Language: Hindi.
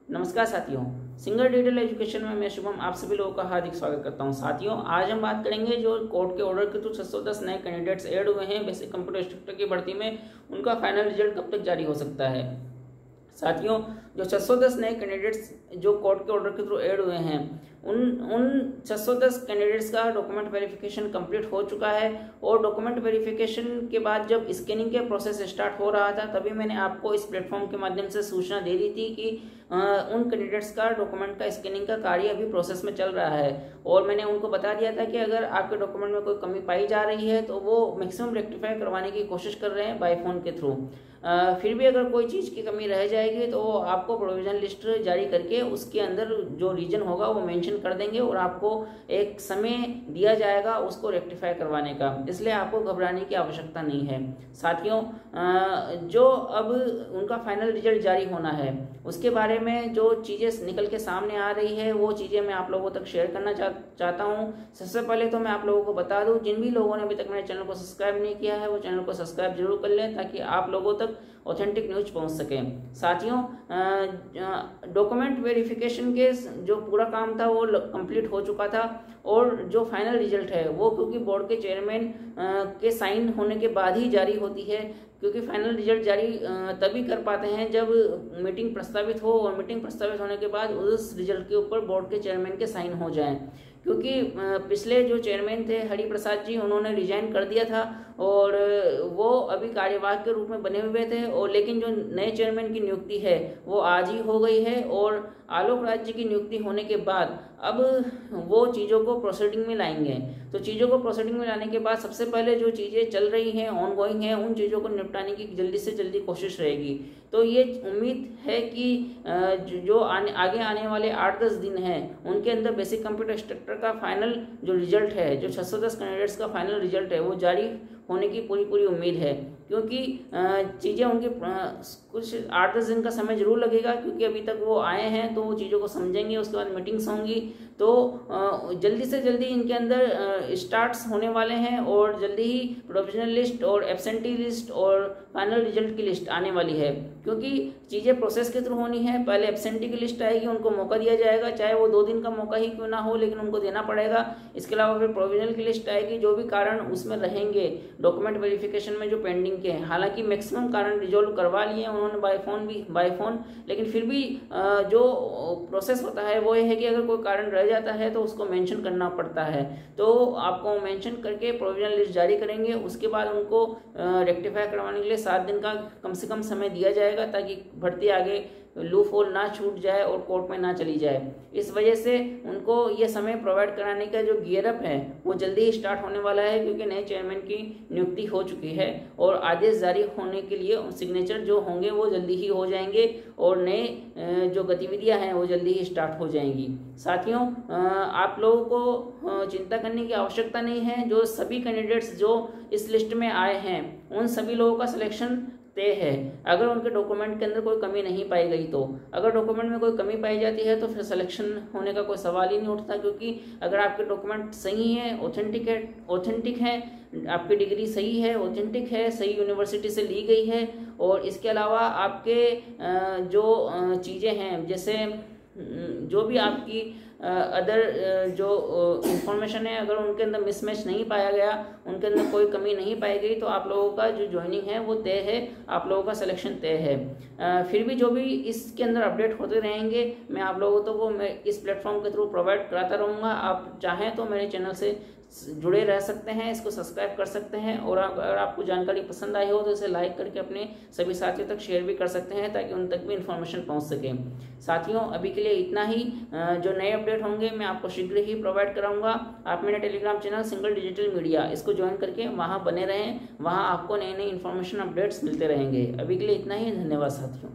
नमस्कार साथियों, सिंगल डिजिटल एजुकेशन में मैं शुभम आप सभी लोगों का हार्दिक स्वागत करता हूं। साथियों, आज हम बात करेंगे जो कोर्ट के ऑर्डर के थ्रू 610 नए कैंडिडेट्स ऐड हुए हैं बेसिक कंप्यूटर इंस्ट्रक्टर की भर्ती में, उनका फाइनल रिजल्ट कब तक जारी हो सकता है। साथियों, जो 610 नए कैंडिडेट्स जो कोर्ट के ऑर्डर के थ्रू ऐड हुए हैं उन 610 कैंडिडेट्स का डॉक्यूमेंट वेरिफिकेशन कंप्लीट हो चुका है। और डॉक्यूमेंट वेरिफिकेशन के बाद जब स्कैनिंग के प्रोसेस स्टार्ट हो रहा था तभी मैंने आपको इस प्लेटफॉर्म के माध्यम से सूचना दे दी थी कि उन कैंडिडेट्स का डॉक्यूमेंट का स्कैनिंग का कार्य अभी प्रोसेस में चल रहा है। और मैंने उनको बता दिया था कि अगर आपके डॉक्यूमेंट में कोई कमी पाई जा रही है तो वो मैक्सिमम रेक्टिफाई करवाने की कोशिश कर रहे हैं बाय फोन के थ्रू। फिर भी अगर कोई चीज़ की कमी रह जाएगी तो आपको प्रोविजन लिस्ट जारी करके उसके अंदर जो रीजन होगा वो मेंशन कर देंगे और आपको एक समय दिया जाएगा उसको रेक्टिफाई करवाने का, इसलिए आपको घबराने की आवश्यकता नहीं है। साथियों, जो अब उनका फाइनल रिजल्ट जारी होना है उसके बारे में जो चीज़ें निकल के सामने आ रही है वो चीज़ें मैं आप लोगों तक शेयर करना चाहता हूँ। सबसे पहले तो मैं आप लोगों को बता दूँ, जिन भी लोगों ने अभी तक मेरे चैनल को सब्सक्राइब नहीं किया है वो चैनल को सब्सक्राइब जरूर कर लें ताकि आप लोगों तक ऑथेंटिक न्यूज पहुंच सके। साथियों, डॉक्यूमेंट वेरिफिकेशन के जो पूरा काम था वो कंप्लीट हो चुका था और जो फाइनल रिजल्ट है वो क्योंकि बोर्ड के चेयरमैन के साइन होने के बाद ही जारी होती है, क्योंकि फाइनल रिजल्ट जारी तभी कर पाते हैं जब मीटिंग प्रस्तावित हो और मीटिंग प्रस्तावित होने के बाद उस रिजल्ट के ऊपर बोर्ड के चेयरमैन के साइन हो जाएं। क्योंकि पिछले जो चेयरमैन थे हरि प्रसाद जी, उन्होंने रिजाइन कर दिया था और वो अभी कार्यवाहक के रूप में बने हुए थे, और लेकिन जो नए चेयरमैन की नियुक्ति है वो आज ही हो गई है। और आलोक राज जी की नियुक्ति होने के बाद अब वो चीज़ों को प्रोसीडिंग में लाएंगे। तो चीज़ों को प्रोसीडिंग में लाने के बाद सबसे पहले जो चीज़ें चल रही हैं ऑनगोइंग हैं उन चीज़ों को निपटाने की जल्दी से जल्दी कोशिश रहेगी। तो ये उम्मीद है कि जो आगे आने वाले 8-10 दिन हैं उनके अंदर बेसिक कंप्यूटर इंस्ट्रक्टर का फाइनल जो रिजल्ट है, जो 610 कैंडिडेट्स का फाइनल रिजल्ट है वो जारी होने की पूरी उम्मीद है। क्योंकि चीज़ें उनकी कुछ 8-10 दिन का समय जरूर लगेगा, क्योंकि अभी तक वो आए हैं तो वो चीज़ों को समझेंगे, उसके बाद मीटिंग्स होंगी। तो जल्दी से जल्दी इनके अंदर स्टार्ट्स होने वाले हैं और जल्दी ही प्रोविजनल लिस्ट और एब्सेंटी लिस्ट और फाइनल रिजल्ट की लिस्ट आने वाली है। क्योंकि चीज़ें प्रोसेस के थ्रू होनी है, पहले एब्सेंटी की लिस्ट आएगी, उनको मौका दिया जाएगा, चाहे वो 2 दिन का मौका ही क्यों ना हो लेकिन उनको देना पड़ेगा। इसके अलावा फिर प्रोविजनल की लिस्ट आएगी, जो भी कारण उसमें रहेंगे डॉक्यूमेंट वेरिफिकेशन में जो पेंडिंग के हैं, हालांकि मैक्सिमम कारण रिजोल्व करवा लिए हैं उन्होंने बाय फोन, लेकिन फिर भी जो प्रोसेस होता है वो ये है कि अगर कोई कारण रह जाता है तो उसको मेंशन करना पड़ता है। तो आपको मेंशन करके प्रोविजनल लिस्ट जारी करेंगे, उसके बाद उनको रेक्टिफाई करवाने के लिए 7 दिन का कम से कम समय दिया जाएगा ताकि भर्ती आगे लूप होल ना छूट जाए और कोर्ट में ना चली जाए। इस वजह से उनको ये समय प्रोवाइड कराने का जो गियर अप है वो जल्दी ही स्टार्ट होने वाला है, क्योंकि नए चेयरमैन की नियुक्ति हो चुकी है और आदेश जारी होने के लिए सिग्नेचर जो होंगे वो जल्दी ही हो जाएंगे और नए जो गतिविधियां हैं वो जल्दी ही स्टार्ट हो जाएंगी। साथियों, आप लोगों को चिंता करने की आवश्यकता नहीं है। जो सभी कैंडिडेट्स जो इस लिस्ट में आए हैं उन सभी लोगों का सिलेक्शन तय है, अगर उनके डॉक्यूमेंट के अंदर कोई कमी नहीं पाई गई तो। अगर डॉक्यूमेंट में कोई कमी पाई जाती है तो फिर सिलेक्शन होने का कोई सवाल ही नहीं उठता, क्योंकि अगर आपके डॉक्यूमेंट सही है, ऑथेंटिक है, आपकी डिग्री सही है, ऑथेंटिक है, सही यूनिवर्सिटी से ली गई है, और इसके अलावा आपके जो चीज़ें हैं जैसे जो भी आपकी अदर जो इंफॉर्मेशन है अगर उनके अंदर मिसमैच नहीं पाया गया, उनके अंदर कोई कमी नहीं पाई गई तो आप लोगों का जो ज्वाइनिंग है वो तय है, आप लोगों का सिलेक्शन तय है। फिर भी जो भी इसके अंदर अपडेट होते रहेंगे मैं आप लोगों को मैं इस प्लेटफॉर्म के थ्रू प्रोवाइड कराता रहूँगा। आप चाहें तो मेरे चैनल से जुड़े रह सकते हैं, इसको सब्सक्राइब कर सकते हैं, और अगर आपको जानकारी पसंद आई हो तो इसे लाइक करके अपने सभी साथियों तक शेयर भी कर सकते हैं ताकि उन तक भी इन्फॉर्मेशन पहुंच सके। साथियों, अभी के लिए इतना ही। जो नए अपडेट होंगे मैं आपको शीघ्र ही प्रोवाइड कराऊंगा। आप मेरा Telegram channel single digital media इसको ज्वाइन करके वहाँ बने रहें, वहाँ आपको नई इन्फॉर्मेशन अपडेट्स मिलते रहेंगे। अभी के लिए इतना ही, धन्यवाद साथियों।